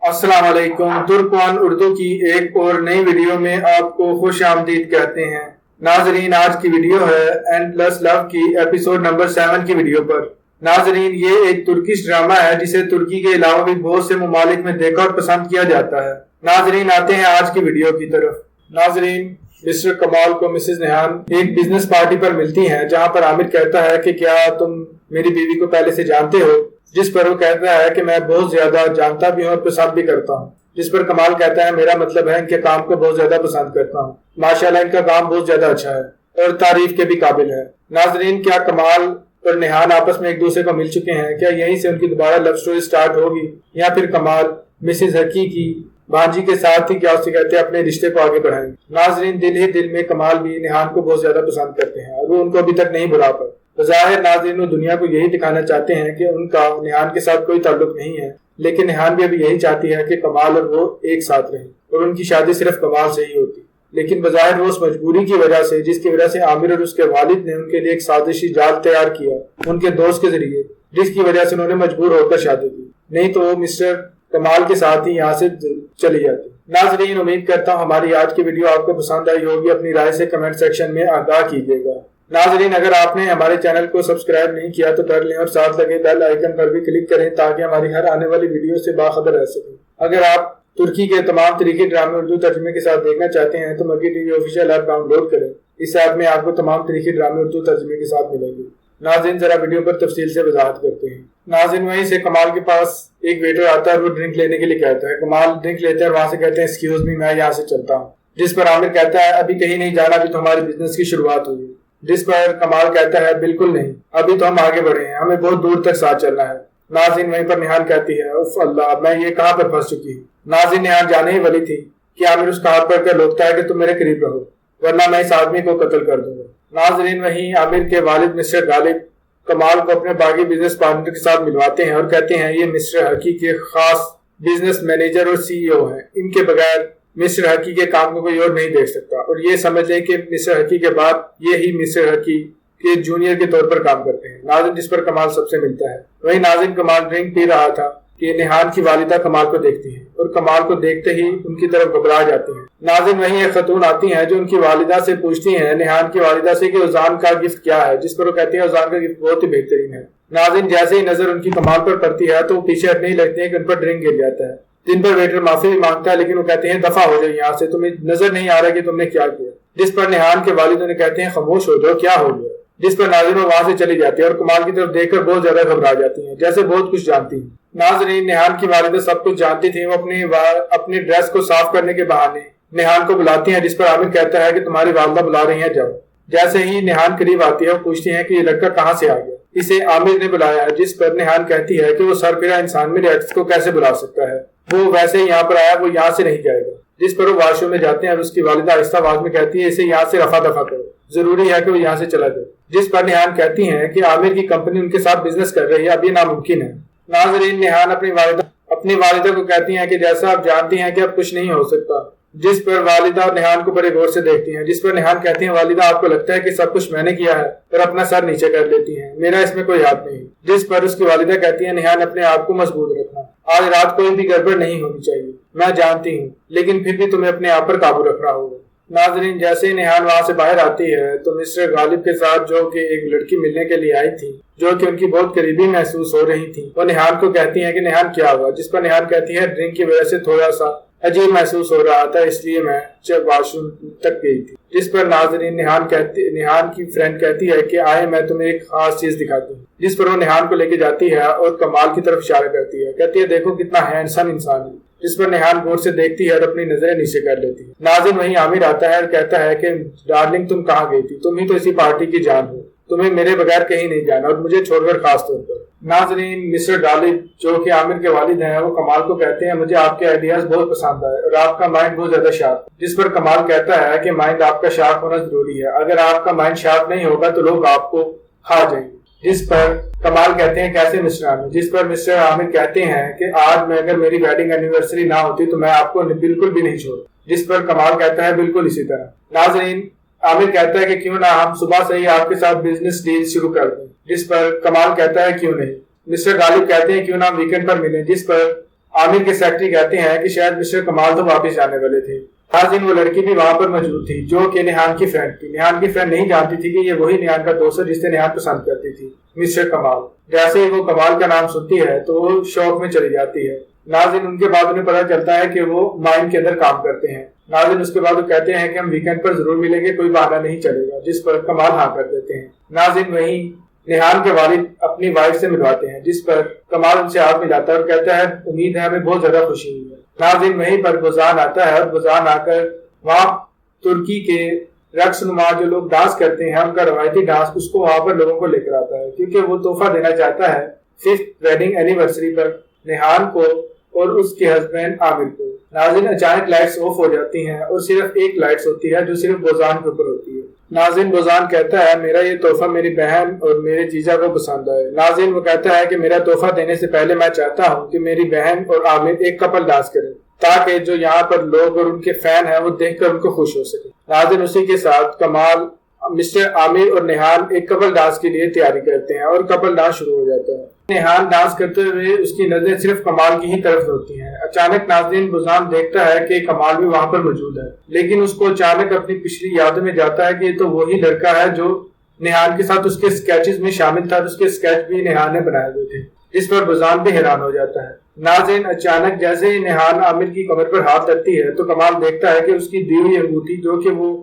السلام علیکم، ترک ون اردو کی ایک اور نئی ویڈیو میں آپ کو خوش آمدید کہتے ہیں۔ ناظرین، آج کی ویڈیو ہے این پلس لو کی ایپیسوڈ نمبر 7 کی ویڈیو پر۔ ناظرین، یہ ایک ترکش ڈرامہ ہے جسے ترکی کے علاوہ بھی بہت سے ممالک میں دیکھا اور پسند کیا جاتا ہے۔ ناظرین، آتے ہیں آج کی ویڈیو کی طرف۔ ناظرین، مسٹر کمال کو مسز نیہان ایک بزنس پارٹی پر ملتی ہیں جہاں پر عامر کہتا ہے کہ کیا تم میری بیوی کو پہلے سے جانتے ہو، جس پر وہ کہتا ہے کہ میں بہت زیادہ جانتا بھی ہوں اور پسند بھی کرتا ہوں، جس پر کمال کہتا ہے میرا مطلب ہے ان کے کام کو بہت زیادہ پسند کرتا ہوں، ماشاءاللہ ان کا کام بہت زیادہ اچھا ہے اور تعریف کے بھی قابل ہے۔ ناظرین، کیا کمال اور نیہان آپس میں ایک دوسرے کو مل چکے ہیں؟ کیا یہیں سے ان کی دوبارہ لو سٹوری سٹارٹ ہوگی یا پھر کمال مسز حقی کی بانجی کے ساتھ ہی کیا اسے کہتے ہیں اپنے رشتے کو آگے بڑھائیں گے؟ ناظرین، دل ہی دل میں کمال بھی نیہان کو بہت زیادہ پسند کرتے ہیں اور وہ ان کو ابھی تک نہیں بھلا پائے۔ بظاہر ناظرین وہ دنیا کو یہی دکھانا چاہتے ہیں کہ ان کا نیہان کے ساتھ کوئی تعلق نہیں ہے، لیکن نیہان بھی ابھی یہی چاہتی ہے کہ کمال اور وہ ایک ساتھ رہیں اور ان کی شادی صرف کمال سے ہی ہوتی، لیکن بظاہر وہ اس مجبوری کی وجہ سے جس کی وجہ سے عامر اور اس کے والد نے ان کے لیے ایک سازشی جال تیار کیا ان کے دوست کے ذریعے، جس کی وجہ سے انہوں نے مجبور ہو کر شادی کی، نہیں تو وہ مسٹر کمال کے ساتھ ہی یہاں سے چلی جاتی۔ ناظرین، امید کرتا ہوں ہماری آج کی ویڈیو آپ کو پسند آئی ہوگی، اپنی رائے سے کمنٹ سیکشن میں آگاہ کیجیے گا۔ ناظرین، اگر آپ نے ہمارے چینل کو سبسکرائب نہیں کیا تو کر لیں اور ساتھ لگے بیل آئیکن پر بھی کلک کریں تاکہ ہماری ہر آنے والی ویڈیو سے باخبر رہ سکیں۔ اگر آپ ترکی کے تمام طریقے ڈرامے اردو ترجمے کے ساتھ دیکھنا چاہتے ہیں تو Makki T V official app download کریں، اس ایپ میں آپ کو تمام طریقے ڈرامے اردو ترجمے کے ساتھ ملیں گے۔ ناظرین، ذرا ویڈیو پر تفصیل سے وضاحت کرتے ہیں۔ ناظرین، وہیں سے کمال کے پاس ایک ویٹر آتا ہے اور وہ ڈرنک لینے کے لیے کہتا ہے۔ کمال ڈرنک لیتے ہیں اور وہاں سے کہتے ہیں ایکسکیوز می، میں یہاں سے چلتا ہوں، جس پر عامر کہتا ہے ابھی کہیں نہیں جانا، ابھی تو ہمارے بزنس کی شروعات ہوئی ہے، جس پر کمال کہتا ہے بالکل نہیں، ابھی تو ہم آگے بڑھے ہیں، ہمیں بہت دور تک ساتھ چلنا ہے۔ ناظرین، وہیں پر نیہان کہتی ہے اف اللہ، میں یہ کہاں پر پھنس چکی ہوں۔ ناظرین، نیہان جانے ہی والی تھی کہ عامر اس کا ہاتھ پکڑ کر روکتا ہے کہ تم میرے قریب رہو ورنہ میں اس آدمی کو قتل کر دوں گا۔ ناظرین، وہیں عامر کے والد مسٹر غالب کمال کو اپنے باغی بزنس پارٹنر کے ساتھ ملواتے ہیں اور کہتے ہیں یہ مسٹر حقی کے خاص بزنس مینیجر اور سی ای او ہیں، ان کے بغیر مسٹر حقی کے کام کو کوئی اور نہیں دیکھ سکتا، اور یہ سمجھ لیں کہ مسٹر حقی کے بعد یہی مسٹر حقی کے جونیئر کے طور پر کام کرتے ہیں۔ ناظرین، جس پر کمال سب سے ملتا ہے۔ وہیں ناظرین، کمال ڈرنک پی رہا تھا کہ نیہان کی والدہ کمال کو دیکھتی ہیں اور کمال کو دیکھتے ہی ان کی طرف گھبرا جاتی ہیں۔ ناظرین، وہیں ایک خاتون آتی ہیں جو ان کی والدہ سے پوچھتی ہیں نیہان کی والدہ سے کہ اذان کا گفٹ کیا ہے، جس پر وہ کہتی ہیں اذان کا گفٹ بہت ہی بہترین ہے۔ ناظرین، جیسے ہی نظر ان کی کمال پر پڑتی ہے تو وہ پیچھے ہٹنے ہی لگتے ہیں کہ ان پر ڈرنک گر جاتا ہے، جن پر ویٹر معافی بھی مانگتا ہے، لیکن وہ کہتے ہیں دفع ہو جاؤ یہاں سے، تمہیں نظر نہیں آ رہا کہ تم نے کیا کیا، جس پر نیہان کے والد انہیں کہتے ہیں خاموش ہو جاؤ، کیا ہو گیا، جس پر ناظرین وہ وہاں سے چلی جاتی ہے اور کمال کی طرف دیکھ کر بہت زیادہ گھبرا جاتی ہیں، جیسے بہت کچھ جانتی ہیں۔ ناظرین، نیہان کی والدہ سب کچھ جانتی تھی، وہ اپنی ڈریس کو صاف کرنے کے بہانے نیہان کو بلاتی ہیں، جس پر عامر کہتا ہے کہ تمہاری والدہ بلا رہی ہیں، جاؤ۔ جیسے ہی نیہان قریب آتی ہے وہ پوچھتی ہیں کہ یہ لڑکا کہاں سے آ گیا، اسے عامر نے بلایا ہے، جس پر نیہان کہتی ہے کہ وہ سرفراز انسان میرے ایکس کو کیسے بلا سکتا ہے، وہ ویسے ہی یہاں پر آیا، وہ یہاں سے نہیں جائے گا، جس پر وہ واش روم میں جاتے ہیں اور اس کی والدہ آہستہ آواز میں کہتی ہے اسے یہاں سے رفع دفع کرو، ضروری ہے کہ وہ یہاں سے چلا جائے، جس پر نیہان کہتی ہیں کہ عامر کی کمپنی ان کے ساتھ بزنس کر رہی ہے، اب یہ ناممکن ہے۔ ناظرین، نیہان اپنی والدہ کو کہتی ہیں کہ جیسا آپ جانتی ہیں کہ اب کچھ نہیں ہو سکتا، جس پر والدہ نیہان کو بڑے غور سے دیکھتی ہیں، جس پر نیہان کہتی ہیں والدہ آپ کو لگتا ہے کہ سب کچھ میں نے کیا ہے، اور اپنا سر نیچے کر لیتی ہیں، میرا اس میں کوئی ہاتھ نہیں، جس پر اس کی والدہ کہتی ہیں نیہان اپنے آپ کو مضبوط رکھنا، آج رات کوئی بھی گڑبڑ نہیں ہونی چاہیے، میں جانتی ہوں، لیکن پھر بھی تمہیں اپنے آپ پر قابو رکھنا ہوگا۔ ناظرین، جیسے ہی نیہان وہاں سے باہر آتی ہے تو مسٹر غالب کے ساتھ جو کہ ایک لڑکی ملنے کے لیے آئی تھی جو کہ ان کی بہت قریبی محسوس ہو رہی تھی، وہ نیہان کو کہتی ہیں کہ نیہان کیا ہوا، جس پر نیہان کہتی ہے ڈرنک کی وجہ سے تھوڑا سا عجیب محسوس ہو رہا تھا، اس لیے میں واش روم تک گئی تھی، جس پر ناظرین نیہان کی فرینڈ کہتی ہے کہ آئے میں تمہیں ایک خاص چیز دکھاتی ہوں، جس پر وہ نیہان کو لے کے جاتی ہے اور کمال کی طرف اشارہ کرتی ہے، کہتی ہے دیکھو کتنا ہینڈسم انسان ہے، جس پر نیہان غور سے دیکھتی ہے اور اپنی نظریں نیچے کر لیتی ہے۔ ناظرین، وہیں عامر آتا ہے اور کہتا ہے کہ ڈارلنگ تم کہاں گئی تھی، تم ہی تو اسی پارٹی کی جان ہو، تمہیں میرے بغیر کہیں نہیں جانا اور مجھے چھوڑ کر خاص طور پر۔ ناظرین، مسٹر غالب جو کہ عامر کے والد ہیں وہ کمال کو کہتے ہیں مجھے آپ کے آئیڈیاز بہت پسند آئے اور آپ کا مائنڈ بہت زیادہ شارپ، جس پر کمال کہتا ہے کہ مائنڈ آپ کا شارپ ہونا ضروری ہے، اگر آپ کا مائنڈ شارپ نہیں ہوگا تو لوگ آپ کو کھا جائیں گے، جس پر کمال کہتے ہیں کیسے مسٹر عامر، جس پر مسٹر عامر کہتے ہیں کہ آج میں اگر میری ویڈنگ اینیورسری نہ ہوتی تو میں آپ کو بالکل بھی نہیں چھوڑ، جس پر کمال کہتا ہے بالکل اسی طرح۔ ناظرین، عامر کہتا ہے کہ کیوں نہ ہم صبح سے ہی آپ کے ساتھ بزنس ڈیل شروع کر دیں، جس پر کمال کہتا ہے کیوں نہیں۔ مسٹر غالب کہتے ہیں کیوں نہ ویکینڈ پر ملیں، جس پر عامر کے سیکرٹری کہتے ہیں کہ شاید مسٹر کمال تو واپس جانے والے تھے۔ ناظرین وہ لڑکی بھی وہاں پر موجود تھی جو کہ نیہان کی فرینڈ تھی۔ نیہان کی فرینڈ نہیں جانتی تھی کہ یہ وہی نیہان کا دوست ہے جس سے نیہان پسند کرتی تھی، مسٹر کمال۔ جیسے ہی وہ کمال کا نام سنتی ہے تو وہ شوق میں چلی جاتی ہے۔ ناظرین ان کے بعد انہیں پتہ چلتا ہے کہ وہ مائن کے اندر کام کرتے ہیں۔ ناظرین اس کے بعد وہ کہتے ہیں کہ ہم ویکینڈ پر ضرور ملیں گے، کوئی بہانہ نہیں چلے گا، جس پر کمال ہاں کر دیتے ہیں۔ ناظرین وہیں نیہان کے والد اپنی وائف سے ملواتے ہیں، جس پر کمال ان سے ہاتھ ملاتا ہے اور کہتا ہے امید ہے ہمیں بہت زیادہ خوشی ہوئی ہے۔ ناظرین وہیں پر بزان آتا ہے اور بزان آ کر وہاں ترکی کے رقص نما جو لوگ ڈانس کرتے ہیں، ان کا روایتی ڈانس، اس کو وہاں پر لوگوں کو لے کر آتا ہے کیونکہ وہ تحفہ دینا چاہتا ہے 5th ویڈنگ اینیورسری پر نیہان کو اور اس کے ہسبینڈ عامر کو۔ ناظرین اچانک لائٹس آف ہو جاتی ہیں اور صرف ایک لائٹس ہوتی ہے جو صرف بوزان کے اوپر ہوتی ہے۔ ناظرین بوزان کہتا ہے میرا یہ تحفہ میری بہن اور میرے جیجا کو پسند آئے۔ ناظرین وہ کہتا ہے کہ میرا تحفہ دینے سے پہلے میں چاہتا ہوں کہ میری بہن اور عامر ایک کپل ڈانس کریں تاکہ جو یہاں پر لوگ اور ان کے فین ہیں وہ دیکھ کر ان کو خوش ہو سکے۔ ناظرین اسی کے ساتھ کمال، مسٹر عامر اور نیہان ایک کپل ڈانس کے لیے تیاری کرتے ہیں اور کپل ڈانس شروع ہو جاتا ہے۔ نیہان ڈانس کرتے ہوئے اس کی نظریں صرف کمال کی ہی طرف ہوتی ہیں۔ اچانک ناظرین بزان دیکھتا ہے کہ کمال بھی وہاں پر موجود ہے، لیکن اس کو اچانک اپنی پچھلی یادوں میں جاتا ہے کہ یہ تو وہی لڑکا ہے جو نیہان کے ساتھ اس کے اسکیچز میں شامل تھا، اس کے اسکیچ بھی نیہان نے بنائے ہوئے تھے، جس پر بزان بھی حیران ہو جاتا ہے۔ ناظرین اچانک جیسے ہی نیہان عامر کی کمر پر ہاتھ رکھتی ہے تو کمال دیکھتا ہے کہ اس کی دی ہوئی انگوٹھی جو کہ وہ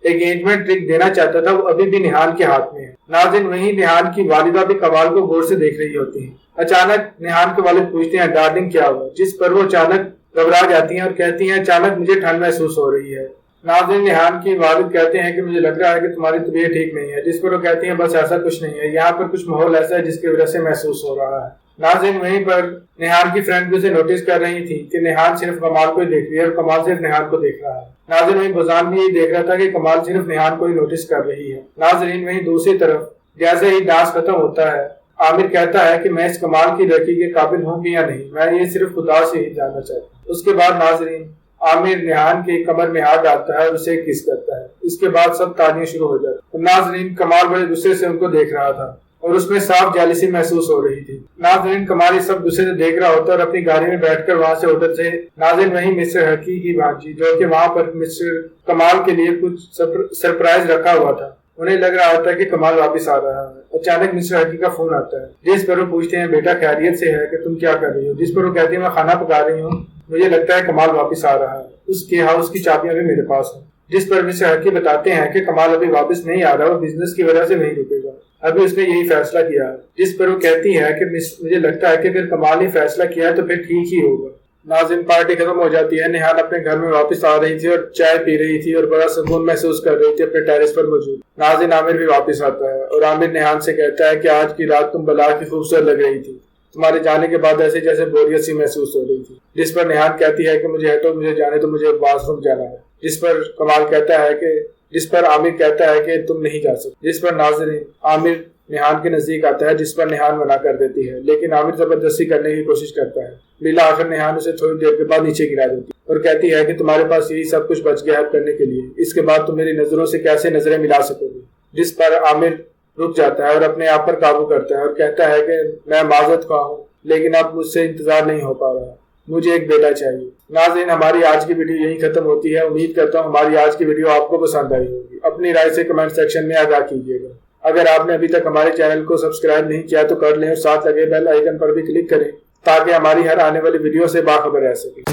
انگیجمنٹ رنگ دینا چاہتا تھا وہ ابھی بھی نیہان کے ہاتھ میں ہے۔ ناظرین وہیں نیہان کی والدہ بھی کمال کو غور سے دیکھ رہی ہوتی ہیں۔ اچانک نیہان کے والد پوچھتے ہیں ڈارلنگ کیا ہوا، جس پر وہ اچانک گھبرا جاتی ہیں اور کہتی ہیں اچانک مجھے ٹھنڈ محسوس ہو رہی ہے۔ ناظرین نیہان کی والد کہتے ہیں کہ مجھے لگ رہا ہے کہ تمہاری طبیعت ٹھیک نہیں ہے، جس پر وہ کہتی ہیں بس ایسا کچھ نہیں ہے، یہاں پر کچھ ماحول ایسا ہے جس کی وجہ سے محسوس ہو رہا ہے۔ ناظرین وہیں پر نیہان کی فرینڈ بھی اسے نوٹس کر رہی تھی کہ نیہان صرف کمال کو ہی دیکھ رہی ہے اور کمال صرف نیہان کو دیکھ رہا ہے۔ ناظرین وہیں بزان بھی یہی دیکھ رہا تھا کہ کمال صرف نیہان کو ہی نوٹس کر رہی ہے۔ ناظرین وہیں دوسری طرف جیسے ہی ڈانس ختم ہوتا ہے عامر کہتا ہے کہ میں اس کمال کی لڑکی کے قابل ہوں گی یا نہیں، میں یہ صرف خدا سے ہی جاننا چاہتا ہوں۔ اس کے بعد ناظرین عامر نیہان کی کمر میں ہاتھ ڈالتا ہے اور اسے کس کرتا ہے۔ اس کے بعد سب تالیاں شروع ہو جاتی ہیں۔ ناظرین کمال بڑے غصے سے ان کو دیکھ رہا تھا اور اس میں صاف جیلسی محسوس ہو رہی تھی۔ ناظرین کمال سب غصے سے دیکھ رہا ہوتا ہے اور اپنی گاڑی میں بیٹھ کر وہاں سے ہوٹل سے ناظرین وہیں مسٹر حقی کی بھانجی جو کہ وہاں پر مسٹر کمال کے لیے کچھ سرپرائز رکھا ہوا تھا، انہیں لگ رہا ہوتا ہے کہ کمال واپس آ رہا ہے۔ اچانک مسٹر حقی کا فون آتا ہے جس پر وہ پوچھتے ہیں بیٹا خیریت سے ہے کہ تم کیا کر رہی ہو، جس پر وہ کہتی ہے میں کھانا پکا رہی ہوں، مجھے لگتا ہے کمال واپس آ رہا ہے، اس کے ہاؤس کی چابیاں بھی میرے پاس ہیں۔ جس پر مسٹر حقی بتاتے ہیں کہ کمال ابھی واپس نہیں آ رہا، وہ بزنس کی وجہ سے نہیں رکے گا، ابھی اس نے یہی فیصلہ کیا ہے۔ جس پر وہ کہتی ہے کہ مجھے لگتا ہے کہ اگر کمال نے فیصلہ کیا ہے تو پھر ٹھیک ہی ہوگا۔ ناظرین پارٹی ختم ہو جاتی ہے، نیہان اپنے گھر میں واپس آ رہی تھی اور چائے پی رہی تھی اور بڑا سکون محسوس کر رہی تھی اپنے ٹیرس پر موجود۔ ناظرین عامر بھی واپس آتا ہے اور عامر نیہان سے کہتا ہے کہ آج کی رات تم بلا کی خوبصورت لگ رہی تھی، تمہارے جانے کے بعد ایسے جیسے بوریت سی محسوس ہو رہی تھی۔ جس پر نیہان کہتی ہے کہ مجھے ہٹو، مجھے جانے تو مجھے واش روم جانا ہے۔ جس پر کمال کہتا ہے کہ جس پر عامر کہتا ہے کہ تم نہیں جا سکتے۔ جس پر ناظرین عامر نیہان کے نزدیک آتا ہے جس پر نیہان منع کر دیتی ہے، لیکن عامر زبردستی کرنے کی کوشش کرتا ہے۔ بلا آخر نیہان اسے تھوڑی دیر کے بعد نیچے گرا دیتی اور کہتی ہے کہ تمہارے پاس یہی سب کچھ بچ گیا ہے کرنے کے لیے، اس کے بعد تم میری نظروں سے کیسے نظریں ملا سکو گی۔ جس پر عامر رک جاتا ہے اور اپنے آپ پر قابو کرتا ہے اور کہتا ہے کہ میں معذرت خواہ ہوں لیکن اب مجھ سے انتظار نہیں ہو پا رہا، مجھے ایک بیٹا چاہیے۔ ناظرین ہماری آج کی ویڈیو یہی ختم ہوتی ہے۔ امید کرتا ہوں ہماری آج کی ویڈیو آپ کو پسند آئی ہوگی۔ اپنی رائے سے کمنٹ سیکشن میں آگاہ کیجیے گا۔ اگر آپ نے ابھی تک ہمارے چینل کو سبسکرائب نہیں کیا تو کر لیں اور ساتھ لگے بیل آئیکن پر بھی کلک کریں تاکہ ہماری ہر آنے والی ویڈیو سے باخبر رہ سکیں۔